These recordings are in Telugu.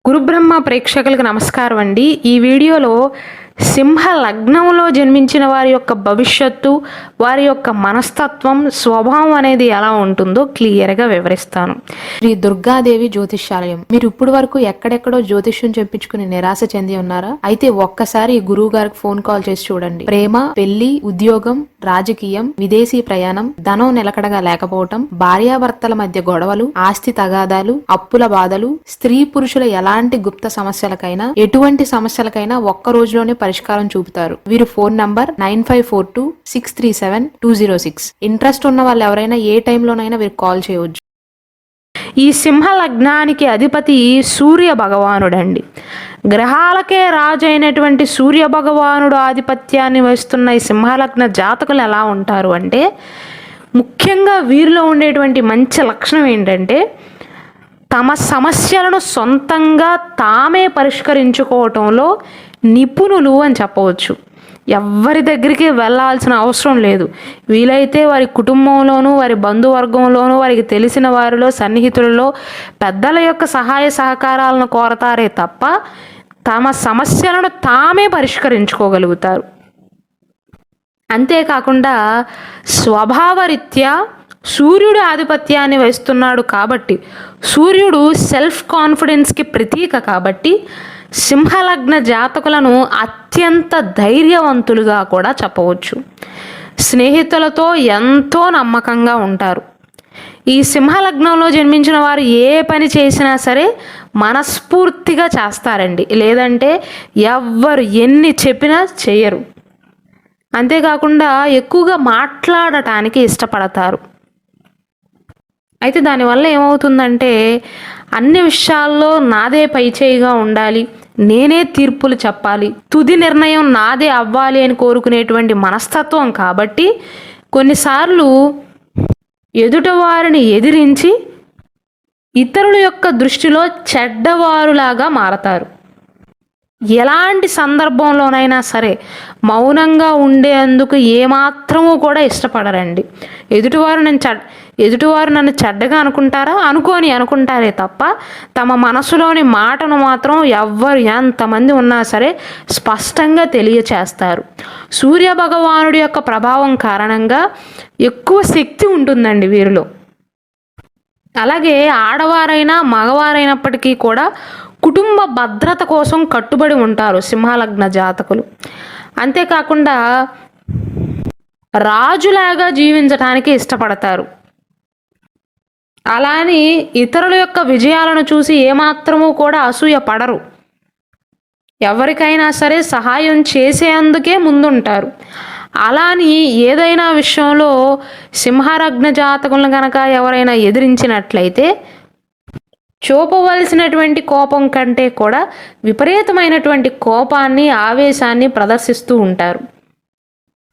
గురుబ్రహ్మ ప్రేక్షకులకు నమస్కారం అండి. ఈ వీడియోలో సింహ లగ్నంలో జన్మించిన వారి యొక్క భవిష్యత్తు, వారి యొక్క మనస్తత్వం, స్వభావం అనేది ఎలా ఉంటుందో క్లియర్గా వివరిస్తాను. శ్రీ దుర్గాదేవి జ్యోతిష్యాలయం. మీరు ఇప్పుడు వరకు ఎక్కడెక్కడో జ్యోతిష్యం చెప్పించుకుని నిరాశ చెంది ఉన్నారా? అయితే ఒక్కసారి గురువు గారికి ఫోన్ కాల్ చేసి చూడండి. ప్రేమ, పెళ్లి, ఉద్యోగం, రాజకీయం, విదేశీ ప్రయాణం, ధనం నిలకడగా లేకపోవటం, భార్యాభర్తల మధ్య గొడవలు, ఆస్తి తగాదాలు, అప్పుల బాధలు, స్త్రీ పురుషుల ఎలాంటి గుప్త సమస్యలకైనా, ఎటువంటి సమస్యలకైనా ఒక్క రోజులోనే పరిష్కారం చూపుతారు. వీరు ఫోన్ నంబర్ 9542637206. ఇంట్రెస్ట్ ఉన్న వాళ్ళు ఎవరైనా ఏ టైంలోనైనా వీరు కాల్ చేయవచ్చు. ఈ సింహ లగ్నానికి అధిపతి సూర్య భగవానుడండి. గ్రహాలకే రాజు అయినటువంటి సూర్య భగవానుడు ఆధిపత్యాన్ని వహిస్తున్న ఈ సింహలగ్న జాతకులు ఎలా ఉంటారు అంటే, ముఖ్యంగా వీరిలో ఉండేటువంటి మంచి లక్షణం ఏంటంటే, తమ సమస్యలను సొంతంగా తామే పరిష్కరించుకోవటంలో నిపుణులు అని చెప్పవచ్చు. ఎవరి దగ్గరికి వెళ్ళాల్సిన అవసరం లేదు. వీలైతే వారి కుటుంబంలోనూ, వారి బంధువర్గంలోనూ, వారికి తెలిసిన వారిలో, సన్నిహితులలో పెద్దల యొక్క సహాయ సహకారాలను కోరతారే తప్ప తమ సమస్యలను తామే పరిష్కరించుకోగలుగుతారు. అంతేకాకుండా స్వభావరీత్యా సూర్యుడు ఆధిపత్యాన్ని వహిస్తున్నాడు కాబట్టి, సూర్యుడు సెల్ఫ్ కాన్ఫిడెన్స్కి ప్రతీక కాబట్టి, సింహలగ్న జాతకులను అత్యంత ధైర్యవంతులుగా కూడా చెప్పవచ్చు. స్నేహితులతో ఎంతో నమ్మకంగా ఉంటారు. ఈ సింహలగ్నంలో జన్మించిన వారు ఏ పని చేసినా సరే మనస్ఫూర్తిగా చేస్తారండి. లేదంటే ఎవ్వరు ఎన్ని చెప్పినా చేయరు. అంతేకాకుండా ఎక్కువగా మాట్లాడటానికి ఇష్టపడతారు. అయితే దానివల్ల ఏమవుతుందంటే, అన్ని విషయాల్లో నాదే పైచేయిగా ఉండాలి, నేనే తీర్పులు చెప్పాలి, తుది నిర్ణయం నాదే అవ్వాలి అని కోరుకునేటువంటి మనస్తత్వం కాబట్టి కొన్నిసార్లు ఎదుటివారిని ఎదిరించి ఇతరుల యొక్క దృష్టిలో చెడ్డవారులాగా మారతారు. ఎలాంటి సందర్భంలోనైనా సరే మౌనంగా ఉండేందుకు ఏమాత్రమూ కూడా ఇష్టపడరండి. ఎదుటివారు నన్ను చెడ్డగా అనుకుంటారే తప్ప తమ మనసులోని మాటను మాత్రం ఎవ్వరు ఎంతమంది ఉన్నా సరే స్పష్టంగా తెలియచేస్తారు. సూర్య భగవానుడి యొక్క ప్రభావం కారణంగా ఎక్కువ శక్తి ఉంటుందండి వీరిలో. అలాగే ఆడవారైనా మగవారైనప్పటికీ కూడా కుటుంబ భద్రత కోసం కట్టుబడి ఉంటారు సింహలగ్న జాతకులు. అంతేకాకుండా రాజులాగా జీవించడానికి ఇష్టపడతారు. అలాని ఇతరుల యొక్క విజయాలను చూసి ఏమాత్రమూ కూడా అసూయ పడరు. ఎవరికైనా సరే సహాయం చేసేందుకే ముందుంటారు. అలాని ఏదైనా విషయంలో సింహలగ్న జాతకులను కనుక ఎవరైనా ఎదిరించినట్లయితే చూపవలసినటువంటి కోపం కంటే కూడా విపరీతమైనటువంటి కోపాన్ని, ఆవేశాన్ని ప్రదర్శిస్తూ ఉంటారు.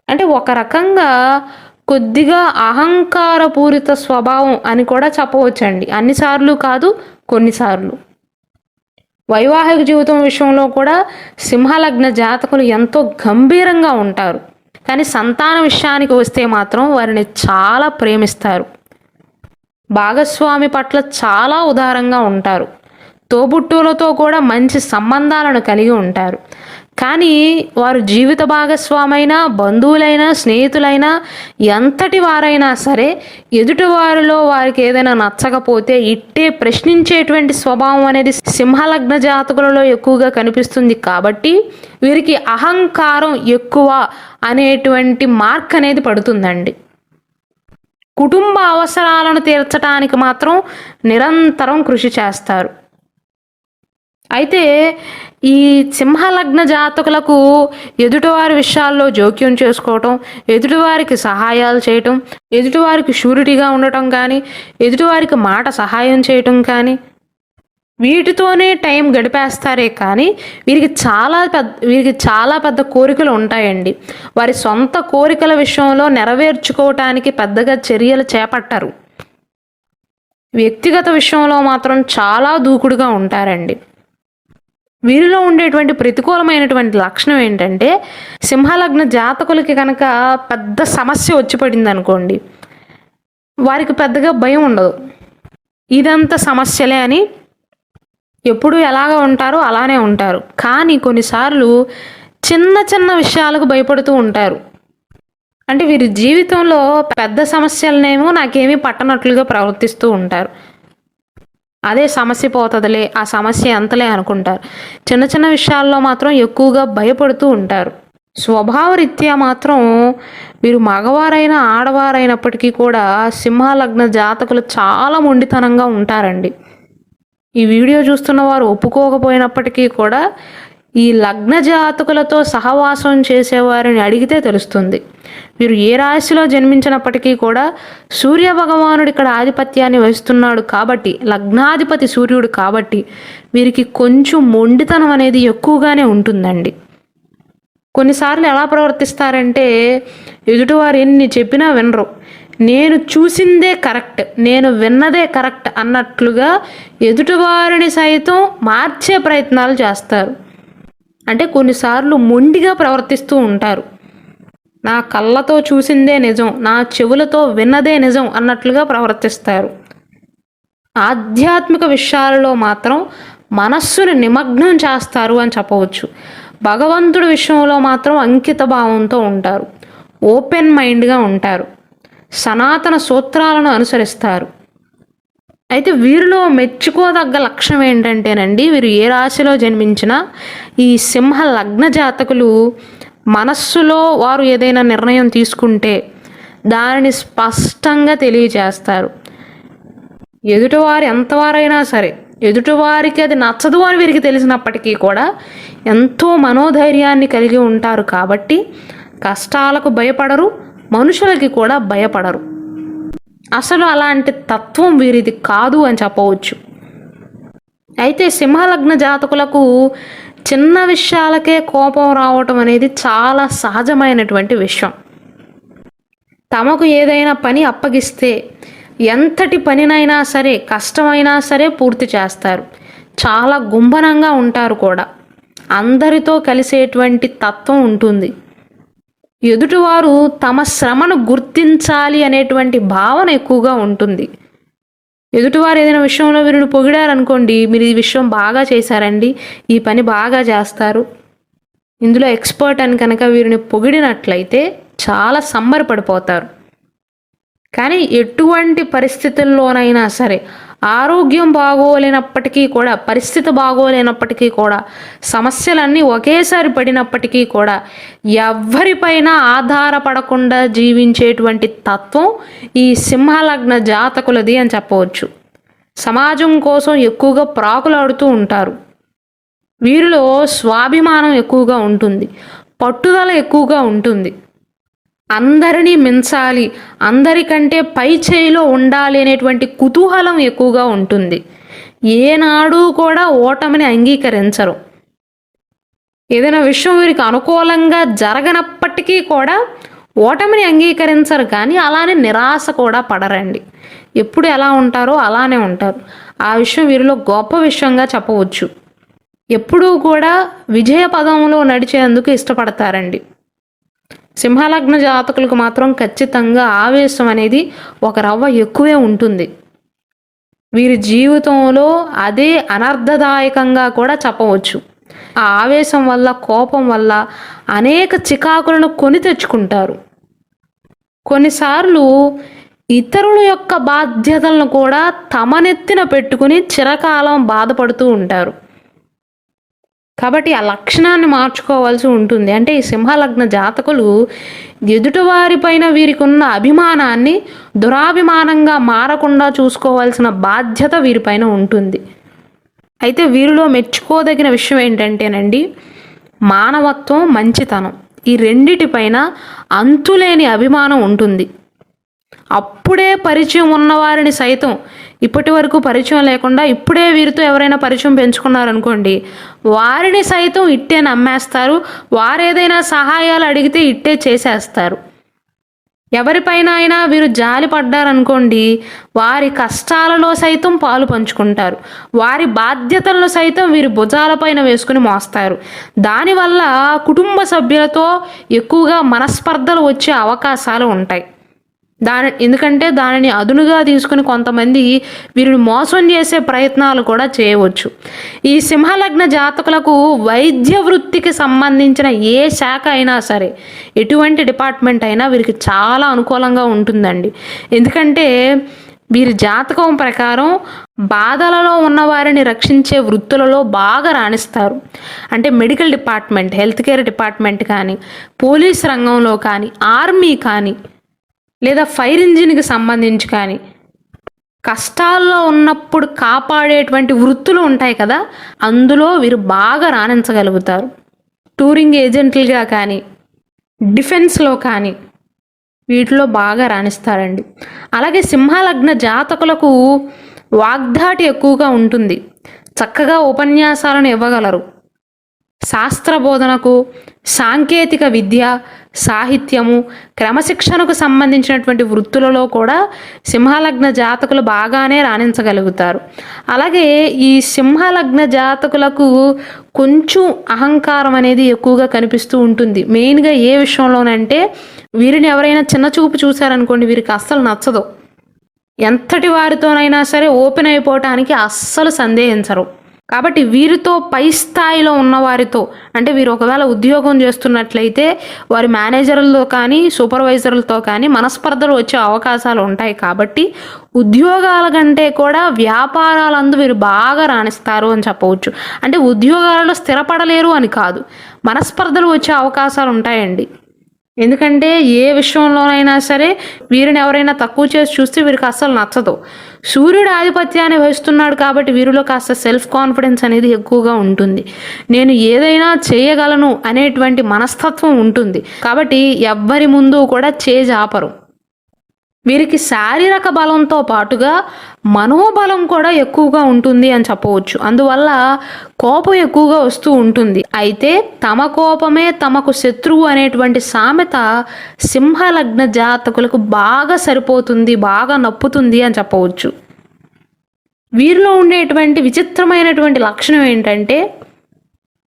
అంటే ఒక రకంగా కొద్దిగా అహంకారపూరిత స్వభావం అని కూడా చెప్పవచ్చండి. అన్నిసార్లు కాదు, కొన్నిసార్లు. వైవాహిక జీవితం విషయంలో కూడా సింహలగ్న జాతకులు ఎంతో గంభీరంగా ఉంటారు. కానీ సంతాన విషయానికి వస్తే మాత్రం వారిని చాలా ప్రేమిస్తారు. భాగస్వామి పట్ల చాలా ఉదారంగా ఉంటారు. తోబుట్టువులతో కూడా మంచి సంబంధాలను కలిగి ఉంటారు. కానీ వారు జీవిత భాగస్వామైనా, బంధువులైనా, స్నేహితులైనా, ఎంతటి వారైనా సరే ఎదుటివారిలో వారికి ఏదైనా నచ్చకపోతే ఇట్టే ప్రశ్నించేటువంటి స్వభావం అనేది సింహలగ్న జాతకులలో ఎక్కువగా కనిపిస్తుంది. కాబట్టి వీరికి అహంకారం ఎక్కువ అనేటువంటి మార్క్ అనేది పడుతుందండి. కుటుంబ అవసరాలను తీర్చడానికి మాత్రం నిరంతరం కృషి చేస్తారు. అయితే ఈ సింహలగ్న జాతకులకు ఎదుటివారి విషయాల్లో జోక్యం చేసుకోవటం, ఎదుటివారికి సహాయాలు చేయటం, ఎదుటివారికి షూరిటీగా ఉండటం కానీ, ఎదుటివారికి మాట సహాయం చేయటం కానీ, వీటితోనే టైం గడిపేస్తారే కానీ వీరికి చాలా పెద్ద కోరికలు ఉంటాయండి. వారి సొంత కోరికల విషయంలో నెరవేర్చుకోవటానికి పెద్దగా చర్యలు చేపట్టరు. వ్యక్తిగత విషయంలో మాత్రం చాలా దూకుడుగా ఉంటారండి. వీరిలో ఉండేటువంటి ప్రతికూలమైనటువంటి లక్షణం ఏంటంటే, సింహలగ్న జాతకులకి కనుక పెద్ద సమస్య వచ్చి పడింది అనుకోండి, వారికి పెద్దగా భయం ఉండదు. ఇదంతా సమస్యలే అని ఎప్పుడు ఎలాగ ఉంటారో అలానే ఉంటారు. కానీ కొన్నిసార్లు చిన్న చిన్న విషయాలకు భయపడుతూ ఉంటారు. అంటే వీరి జీవితంలో పెద్ద సమస్యలనేమో నాకేమీ పట్టనట్లుగా ప్రవర్తిస్తూ ఉంటారు. అదే సమస్య పోతుందిలే, ఆ సమస్య ఎంతలే అనుకుంటారు. చిన్న చిన్న విషయాల్లో మాత్రం ఎక్కువగా భయపడుతూ ఉంటారు. స్వభావరీత్యా మాత్రం వీరు మగవారైనా ఆడవారైనప్పటికీ కూడా సింహలగ్న జాతకులు చాలా మొండితనంగా ఉంటారండి. ఈ వీడియో చూస్తున్న వారు ఒప్పుకోకపోయినప్పటికీ కూడా ఈ లగ్న జాతకులతో సహవాసం చేసేవారిని అడిగితే తెలుస్తుంది. వీరు ఏ రాశిలో జన్మించినప్పటికీ కూడా సూర్య భగవానుడు ఇక్కడ ఆధిపత్యాన్ని వహిస్తున్నాడు కాబట్టి, లగ్నాధిపతి సూర్యుడు కాబట్టి వీరికి కొంచెం మొండితనం అనేది ఎక్కువగానే ఉంటుందండి. కొన్నిసార్లు ఎలా ప్రవర్తిస్తారంటే ఎదుటివారు ఎన్ని చెప్పినా వినరు. నేను చూసిందే కరెక్ట్, నేను విన్నదే కరెక్ట్ అన్నట్లుగా ఎదుటివారిని సైతం మార్చే ప్రయత్నాలు చేస్తారు. అంటే కొన్నిసార్లు మొండిగా ప్రవర్తిస్తూ ఉంటారు. నా కళ్ళతో చూసిందే నిజం, నా చెవులతో విన్నదే నిజం అన్నట్లుగా ప్రవర్తిస్తారు. ఆధ్యాత్మిక విషయాలలో మాత్రం మనస్సును నిమగ్నం చేస్తారు అని చెప్పవచ్చు. భగవంతుడి విషయంలో మాత్రం అంకిత భావంతో ఉంటారు. ఓపెన్ మైండ్గా ఉంటారు. సనాతన సూత్రాలను అనుసరిస్తారు. అయితే వీరిలో మెచ్చుకోదగ్గ లక్షణం ఏంటంటేనండి, వీరు ఏ రాశిలో జన్మించినా ఈ సింహ లగ్న జాతకులు మనస్సులో వారు ఏదైనా నిర్ణయం తీసుకుంటే దానిని స్పష్టంగా తెలియజేస్తారు. ఎదుటివారు ఎంతవారైనా సరే, ఎదుటివారికి అది నచ్చదు అని వీరికి తెలిసినప్పటికీ కూడా ఎంతో మనోధైర్యాన్ని కలిగి ఉంటారు కాబట్టి కష్టాలకు భయపడరు, మనుషులకి కూడా భయపడరు. అసలు అలాంటి తత్వం వీరిది కాదు అని చెప్పవచ్చు. అయితే సింహలగ్న జాతకులకు చిన్న విషయాలకే కోపం రావటం అనేది చాలా సహజమైనటువంటి విషయం. తమకు ఏదైనా పని అప్పగిస్తే ఎంతటి పనినైనా సరే, కష్టమైనా సరే పూర్తి చేస్తారు. చాలా గుంభనంగా ఉంటారు కూడా. అందరితో కలిసేటువంటి తత్వం ఉంటుంది. ఎదుటివారు తమ శ్రమను గుర్తించాలి అనేటువంటి భావన ఎక్కువగా ఉంటుంది. ఎదుటివారు ఏదైనా విషయంలో వీరిని పొగిడారనుకోండి, మీరు ఈ విషయం బాగా చేశారండి, ఈ పని బాగా చేస్తారు, ఇందులో ఎక్స్పర్ట్ అని కనుక వీరిని పొగిడినట్లయితే చాలా సంబరపడిపోతారు. కానీ ఎటువంటి పరిస్థితుల్లోనైనా సరే, ఆరోగ్యం బాగోలేనప్పటికీ కూడా, పరిస్థితి బాగోలేనప్పటికీ కూడా, సమస్యలన్నీ ఒకేసారి పడినప్పటికీ కూడా ఎవ్వరిపైన ఆధారపడకుండా జీవించేటువంటి తత్వం ఈ సింహలగ్న జాతకులది అని చెప్పవచ్చు. సమాజం కోసం ఎక్కువగా ప్రాకులాడుతూ ఉంటారు. వీరిలో స్వాభిమానం ఎక్కువగా ఉంటుంది, పట్టుదల ఎక్కువగా ఉంటుంది. అందరినీ మించాలి, అందరికంటే పై చేయిలో ఉండాలి అనేటువంటి కుతూహలం ఎక్కువగా ఉంటుంది. ఏనాడు కూడా ఓటమిని అంగీకరించరు. ఏదైనా విషయం వీరికి అనుకూలంగా జరగనప్పటికీ కూడా ఓటమిని అంగీకరించరు, కానీ అలానే నిరాశ కూడా పడరండి. ఎప్పుడు ఎలా ఉంటారో అలానే ఉంటారు. ఆ విషయం వీరిలో గొప్ప విషయంగా చెప్పవచ్చు. ఎప్పుడూ కూడా విజయ పదంలో నడిచేందుకు ఇష్టపడతారండి. సింహలగ్న జాతకులకు మాత్రం ఖచ్చితంగా ఆవేశం అనేది ఒక రవ్వ ఎక్కువే ఉంటుంది. వీరి జీవితంలో అదే అనర్థదాయకంగా కూడా చెప్పవచ్చు. ఆ ఆవేశం వల్ల, కోపం వల్ల అనేక చికాకులను కొని తెచ్చుకుంటారు. కొన్నిసార్లు ఇతరుల యొక్క బాధ్యతలను కూడా తమనెత్తిన పెట్టుకుని చిరకాలం బాధపడుతూ ఉంటారు. కాబట్టి ఆ లక్షణాన్ని మార్చుకోవాల్సి ఉంటుంది. అంటే ఈ సింహలగ్న జాతకులు ఎదుటివారిపైన వీరికి ఉన్న అభిమానాన్ని దురాభిమానంగా మారకుండా చూసుకోవాల్సిన బాధ్యత వీరిపైన ఉంటుంది. అయితే వీరిలో మెచ్చుకోదగిన విషయం ఏంటంటేనండి, మానవత్వం, మంచితనం, ఈ రెండిటిపైన అంతులేని అభిమానం ఉంటుంది. అప్పుడే పరిచయం ఉన్నవారిని సైతం, ఇప్పటి వరకు పరిచయం లేకుండా ఇప్పుడే వీరితో ఎవరైనా పరిచయం పెంచుకున్నారనుకోండి, వారిని సైతం ఇట్టే నమ్మేస్తారు. వారేదైనా సహాయాలు అడిగితే ఇట్టే చేసేస్తారు. ఎవరిపైన అయినా వీరు జాలి పడ్డారనుకోండి, వారి కష్టాలలో సైతం పాలు పంచుకుంటారు. వారి బాధ్యతలను సైతం వీరి భుజాలపైన వేసుకుని మోస్తారు. దానివల్ల కుటుంబ సభ్యులతో ఎక్కువగా మనస్పర్ధలు వచ్చే అవకాశాలు ఉంటాయి. ఎందుకంటే దానిని అదునుగా తీసుకుని కొంతమంది వీరిని మోసం చేసే ప్రయత్నాలు కూడా చేయవచ్చు. ఈ సింహలగ్న జాతకులకు వైద్య వృత్తికి సంబంధించిన ఏ శాఖ అయినా సరే, ఎటువంటి డిపార్ట్మెంట్ అయినా వీరికి చాలా అనుకూలంగా ఉంటుందండి. ఎందుకంటే వీరి జాతకం ప్రకారం బాధలలో ఉన్న వారిని రక్షించే వృత్తులలో బాగా రాణిస్తారు. అంటే medical department, health care department కానీ, పోలీస్ రంగంలో కానీ, ఆర్మీ కానీ, లేదా ఫైర్ ఇంజిన్కి సంబంధించి కానీ, కష్టాల్లో ఉన్నప్పుడు కాపాడేటువంటి వృత్తులు ఉంటాయి కదా, అందులో వీరు బాగా రాణించగలుగుతారు. టూరింగ్ ఏజెంట్లుగా కానీ, డిఫెన్స్లో కానీ వీటిలో బాగా రాణిస్తారండి. అలాగే సింహలగ్న జాతకులకు వాగ్దాటి ఎక్కువగా ఉంటుంది. చక్కగా ఉపన్యాసాలను ఇవ్వగలరు. శాస్త్ర బోధనకు, సాంకేతిక విద్య, సాహిత్యము, క్రమశిక్షణకు సంబంధించినటువంటి వృత్తులలో కూడా సింహలగ్న జాతకులు బాగానే రాణించగలుగుతారు. అలాగే ఈ సింహలగ్న జాతకులకు కొంచెం అహంకారం అనేది ఎక్కువగా కనిపిస్తూ ఉంటుంది. మెయిన్గా ఏ విషయంలోనంటే వీరిని ఎవరైనా చిన్న చూపు చూశారనుకోండి, వీరికి అస్సలు నచ్చదు. ఎంతటి వారితోనైనా సరే ఓపెన్ అయిపోవటానికి అస్సలు సందేహించరు. కాబట్టి వీరితో పై స్థాయిలో ఉన్నవారితో, అంటే వీరు ఒకవేళ ఉద్యోగం చేస్తున్నట్లయితే వారి మేనేజర్లతో కానీ, సూపర్వైజర్లతో కానీ మనస్పర్ధలు వచ్చే అవకాశాలు ఉంటాయి. కాబట్టి ఉద్యోగాల కంటే కూడా వ్యాపారాలందు వీరు బాగా రాణిస్తారు అని చెప్పవచ్చు. అంటే ఉద్యోగాలలో స్థిరపడలేరు అని కాదు, మనస్పర్ధలు వచ్చే అవకాశాలు ఉంటాయండి. ఎందుకంటే ఏ విషయంలోనైనా సరే వీరిని ఎవరైనా తక్కువ చేసి చూస్తే వీరికి అస్సలు నచ్చదు. సూర్యుడు ఆధిపత్యాన్ని వహిస్తున్నాడు కాబట్టి వీరిలో కాస్త సెల్ఫ్ కాన్ఫిడెన్స్ అనేది ఎక్కువగా ఉంటుంది. నేను ఏదైనా చేయగలను అనేటువంటి మనస్తత్వం ఉంటుంది. కాబట్టి ఎవ్వరి ముందు కూడా చేజాపరు. వీరికి శారీరక బలంతో పాటుగా మనోబలం కూడా ఎక్కువగా ఉంటుంది అని చెప్పవచ్చు. అందువల్ల కోపం ఎక్కువగా వస్తూ ఉంటుంది. అయితే తమ కోపమే తమకు శత్రువు అనేటువంటి సామెత సింహలగ్న జాతకులకు బాగా సరిపోతుంది, బాగా నప్పుతుంది అని చెప్పవచ్చు. వీరిలో ఉండేటువంటి విచిత్రమైనటువంటి లక్షణం ఏంటంటే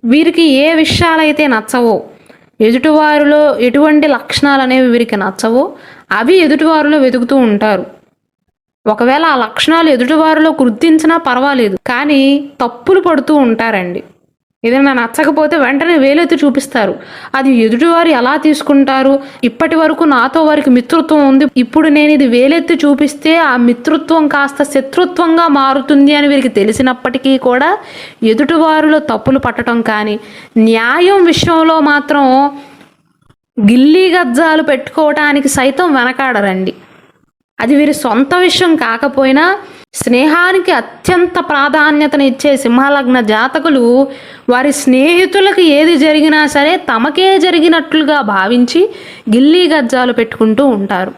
వీరికి ఏ విషయాలైతే నచ్చవో, ఎదుటివారిలో ఎటువంటి లక్షణాలు అనేవి వీరికి నచ్చవో అవి ఎదుటివారిలో వెతుకుతూ ఉంటారు. ఒకవేళ ఆ లక్షణాలు ఎదుటివారిలో గుర్తించినా పర్వాలేదు, కానీ తప్పులు పడుతూ ఉంటారండి. ఏదైనా నచ్చకపోతే వెంటనే వేలెత్తి చూపిస్తారు. అది ఎదుటివారు ఎలా తీసుకుంటారు? ఇప్పటి వరకు నాతో వారికి మిత్రత్వం ఉంది, ఇప్పుడు నేను ఇది వేలెత్తి చూపిస్తే ఆ మిత్రత్వం కాస్త శత్రుత్వంగా మారుతుంది అని వీరికి తెలిసినప్పటికీ కూడా ఎదుటివారిలో తప్పులు పట్టడం కానీ, న్యాయం విషయంలో మాత్రం గిల్లీ గజ్జాలు పెట్టుకోవటానికి సైతం వెనకాడరండి. అది వీరి సొంత విషయం కాకపోయినా స్నేహానికి అత్యంత ప్రాధాన్యతను ఇచ్చే సింహలగ్న జాతకులు వారి స్నేహితులకు ఏది జరిగినా సరే తమకే జరిగినట్లుగా భావించి గిల్లీ గజ్జాలు పెట్టుకుంటూ ఉంటారు.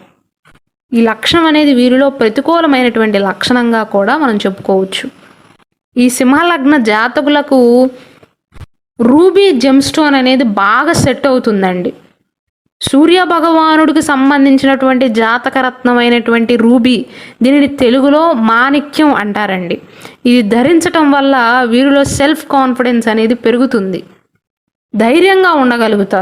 ఈ లక్షణం అనేది వీరిలో ప్రతికూలమైనటువంటి లక్షణంగా కూడా మనం చెప్పుకోవచ్చు. ఈ సింహలగ్న జాతకులకు రూబీ జెమ్స్టోన్ అనేది బాగా సెట్ అవుతుందండి. సూర్య భగవానుడికి సంబంధించినటువంటి జాతకరత్నమైనటువంటి రూబీ, దీనిని తెలుగులో మాణిక్యం అంటారండి. ఇది ధరించటం వల్ల వీరిలో సెల్ఫ్ కాన్ఫిడెన్స్ అనేది పెరుగుతుంది, ధైర్యంగా ఉండగలుగుతారు.